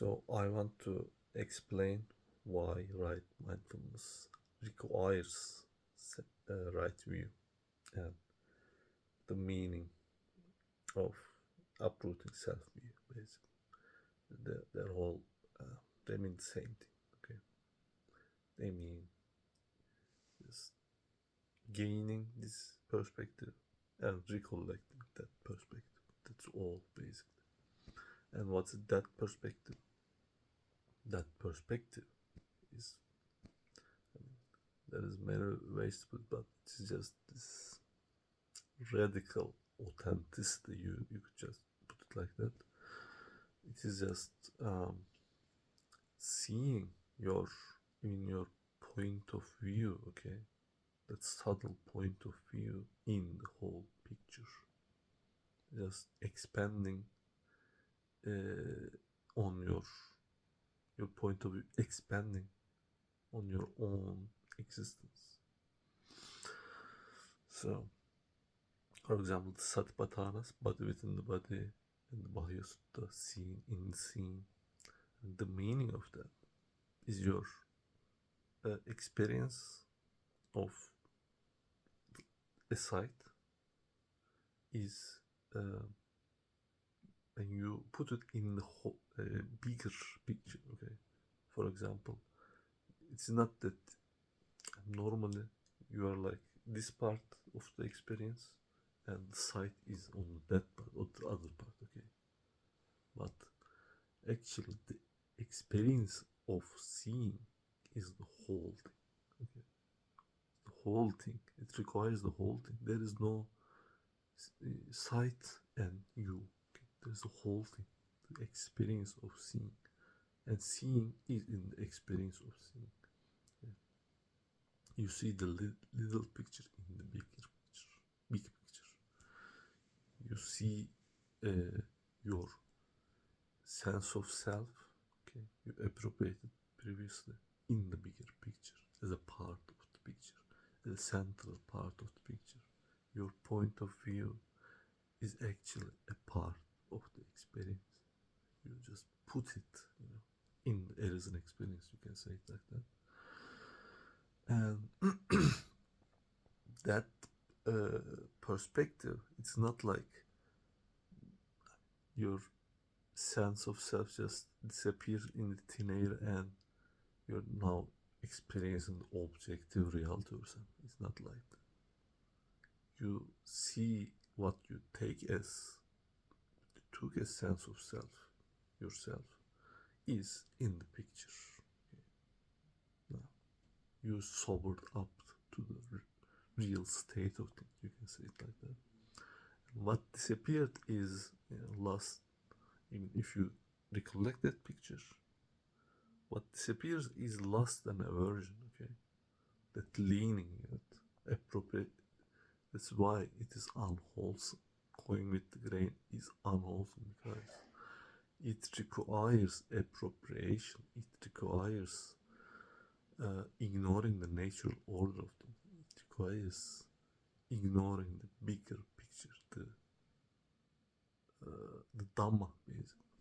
So I want to explain why right mindfulness requires right view and the meaning of uprooting self-view. Basically, they're all they mean the same thing. Okay, they mean just gaining this perspective and recollecting that perspective. That's all basically. And what's that perspective? That perspective is there is many ways to put it, but it's just this radical authenticity. You could just put it like that. It is just seeing your in your point of view. Okay, that subtle point of view in the whole picture. Just expanding on your point of view, expanding on your own existence. So, for example, the Satipatthana's body within the body and the Bahya Sutta, seen in the scene. And the meaning of that is your experience of a site is when you put it in the whole, bigger picture. Okay, for example, it's not that normally you are like this part of the experience and the site is on that part or the other part. Okay, but actually the experience of seeing is the whole thing. Okay, the whole thing, it requires the whole thing. There is no sight and you. Okay? There's the whole thing, the experience of seeing, and seeing is in the experience of seeing. Yeah. You see the little picture in the big picture. You see your sense of self. Okay, you appropriated previously in the bigger picture as a part of the picture, as a central part of the picture. Your point of view is actually a part of the experience. You just put it, in as an experience. You can say it like that. And that perspective, it's not like your sense of self just disappears in the thin air and you're now experiencing the objective reality or something. It's not like that. You see what you take as you took a sense of self, yourself, is in the picture. Okay. Now you sobered up to the real state of things. You can say it like that. And what disappeared is lost. Even if you recollect that picture, what disappears is lust and aversion. Okay, that leaning, that appropriate. That's why it is unwholesome. Going with the grain is unwholesome because it requires appropriation. It requires ignoring the natural order of them. It requires ignoring the bigger picture, the Dhamma, basically.